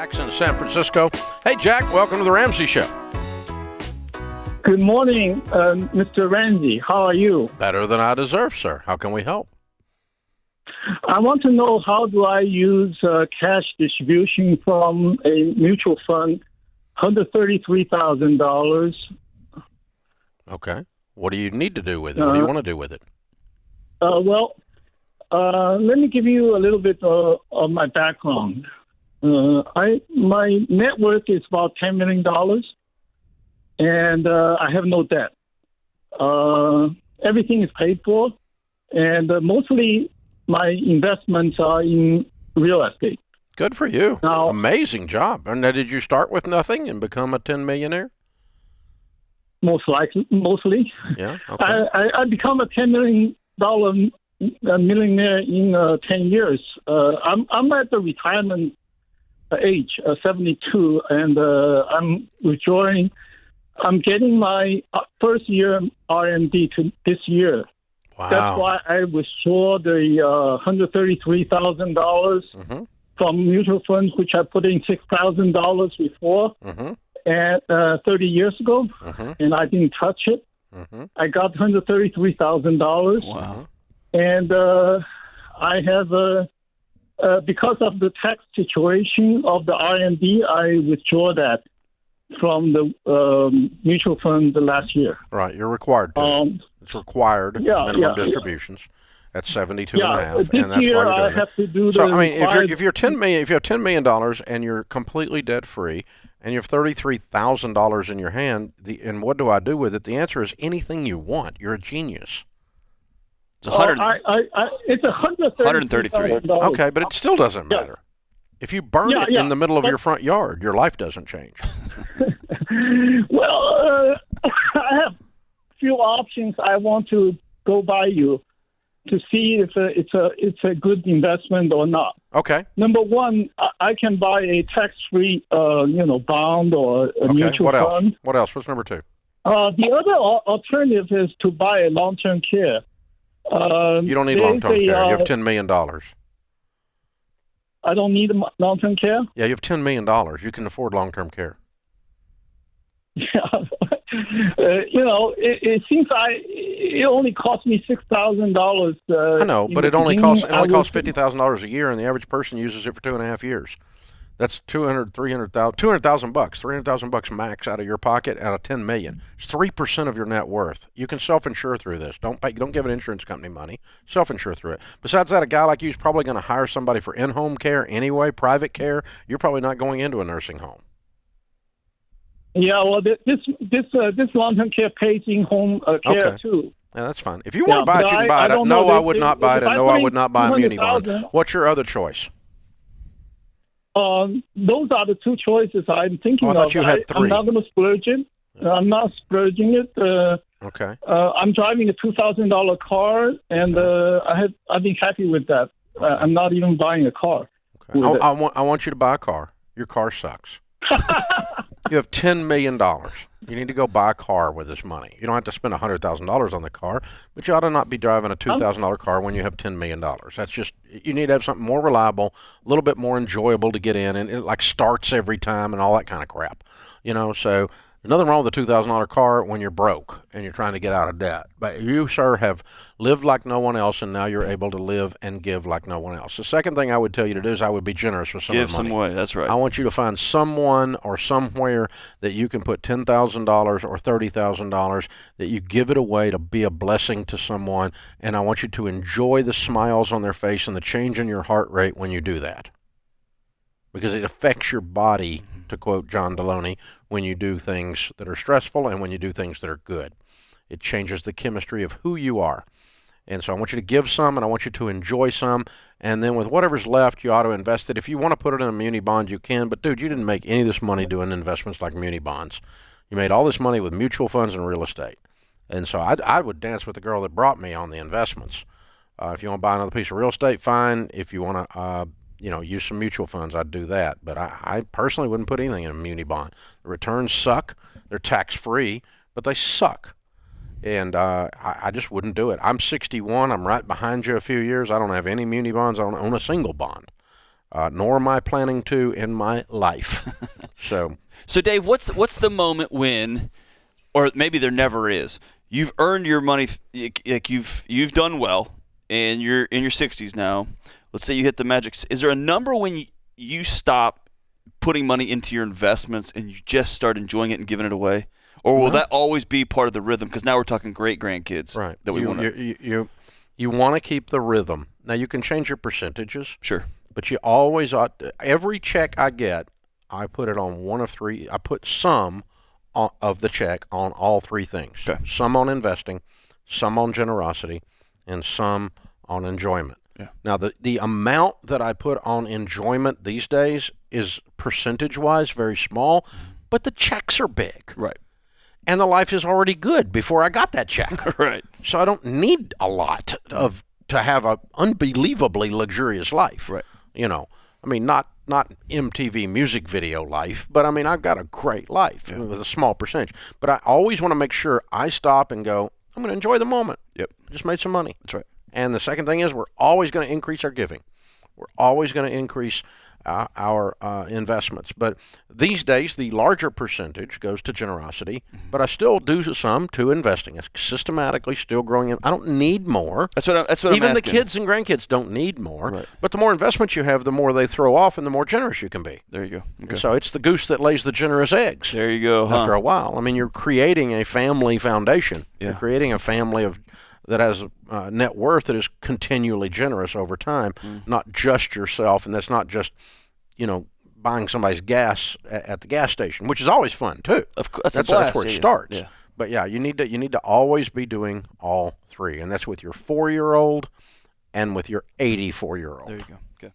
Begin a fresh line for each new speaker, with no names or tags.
Jack's in San Francisco. Hey, Jack, welcome to the Ramsey Show.
Good morning, Mr. Ramsey. How are you?
Better than I deserve, sir. How can we help?
I want to know, how do I use cash distribution from a mutual fund, $133,000.
Okay. What do you need to do with it? What do you want to do with it?
Let me give you a little bit of my background. My net worth is about $10 million, and I have no debt. Everything is paid for, and mostly my investments are in real estate.
Good for you.
Now,
amazing job. And now, did you start with nothing and become a 10 millionaire?
Mostly.
Yeah. Okay.
I become a $10 million millionaire in 10 years. I'm at the retirement age, 72, and I'm withdrawing. I'm getting my first year RMD this year.
Wow.
That's why I withdraw the $133,000 from mutual funds, which I put in $6,000 before, and 30 years ago, and I didn't touch it. I got $133,000.
Wow.
And I have, because of the tax situation of the RMD, I withdraw that from the mutual fund last year.
Right, you're required to. It's required minimum distributions at 72 and a half,
this
and that's
year
why you're doing
I have to do
so,
the
I mean,
required...
if you have $10 million and you're completely debt free, and you have $33,000 in your hand, and what do I do with it? The answer is anything you want. You're a genius.
It's
it's $133,000.
Okay, but it still doesn't matter. If you burn it in the middle of your front yard, your life doesn't change.
Well, I have a few options I want to go by you to see if it's a good investment or not.
Okay.
Number one, I can buy a tax-free, bond or a mutual fund.
What else? What's number two?
The other alternative is to buy a long-term care.
You don't need long-term care. You have $10 million.
I don't need long-term care?
Yeah, you have $10 million. You can afford long-term care.
Yeah. It seems it only cost me $6,000.
I know, but it only costs $50,000 a year, and the average person uses it for 2.5 years. That's $200,000 $300,000 max out of your pocket out of $10 million. It's 3% of your net worth. You can self-insure through this. Don't give an insurance company money. Self-insure through it. Besides that, a guy like you is probably going to hire somebody for in-home care anyway, private care. You're probably not going into a nursing home.
Yeah, well, this long-term care pays in-home care too.
Yeah, that's fine. If you want to buy it, you can buy it. No, I would not buy it, and no, I would not buy a muni bond. What's your other choice?
Those are the two choices I'm thinking of.
I thought you had three.
I'm not going to splurge it. I'm not splurging it.
Okay.
I'm driving a $2,000 car, and I've been happy with that. I'm not even buying a car.
Okay. I want you to buy a car. Your car sucks. You have $10 million. You need to go buy a car with this money. You don't have to spend $100,000 on the car, but you ought to not be driving a $2,000 car when you have $10 million. That's just, you need to have something more reliable, a little bit more enjoyable to get in, and it like starts every time and all that kind of crap. So there's nothing wrong with a $2,000 car when you're broke and you're trying to get out of debt. But you, sir, have lived like no one else, and now you're able to live and give like no one else. The second thing I would tell you to do is I would be generous with some of the money.
Give some way, that's right.
I want you to find someone or somewhere that you can put $10,000 or $30,000, that you give it away to be a blessing to someone, and I want you to enjoy the smiles on their face and the change in your heart rate when you do that. Because it affects your body, to quote John Delony, when you do things that are stressful and when you do things that are good. It changes the chemistry of who you are. And so I want you to give some, and I want you to enjoy some, and then with whatever's left, you ought to invest it. If you want to put it in a muni bond, you can, but dude, you didn't make any of this money doing investments like muni bonds. You made all this money with mutual funds and real estate. And so I would dance with the girl that brought me on the investments. If you want to buy another piece of real estate, fine. If you want to use some mutual funds, I'd do that. But I personally wouldn't put anything in a muni bond. The returns suck. They're tax-free, but they suck. And I just wouldn't do it. I'm 61. I'm right behind you a few years. I don't have any muni bonds. I don't own a single bond. nor am I planning to in my life. So
Dave, what's the moment when, or maybe there never is, you've earned your money, like you've done well, and you're in your 60s now. Let's say you hit the magic. Is there a number when you stop putting money into your investments and you just start enjoying it and giving it away? Or will that always be part of the rhythm? Because now we're talking great grandkids.
right,
That we want to.
you want to keep the rhythm. Now you can change your percentages.
Sure.
But you always ought to, every check I get, I put it on one of three. I put some of the check on all three things.
Okay.
Some on investing, some on generosity, and some on enjoyment.
Yeah.
Now, the amount that I put on enjoyment these days is percentage-wise very small, but the checks are big.
Right.
And the life is already good before I got that check.
Right.
So I don't need a lot to have an unbelievably luxurious life.
Right.
You know, I mean, not MTV music video life, but I mean, I've got a great life with a small percentage. But I always want to make sure I stop and go, I'm going to enjoy the moment.
Yep.
Just made some money.
That's right.
And the second thing is we're always going to increase our giving. We're always going to increase our investments. But these days, the larger percentage goes to generosity, but I still do some to investing. It's systematically still growing in. I don't need more.
That's what I'm asking.
Even the kids and grandkids don't need more.
Right.
But the more investments you have, the more they throw off and the more generous you can be.
There you go. Okay.
So it's the goose that lays the generous eggs.
There you go.
After a while. I mean, you're creating a family foundation.
Yeah.
You're creating a family that has net worth that is continually generous over time, not just yourself, and that's not just, buying somebody's gas at the gas station, which is always fun too.
Of course,
that's where it starts. Yeah. But yeah, you need to always be doing all three, and that's with your 4-year-old and with your 84-year-old.
There you go. Okay.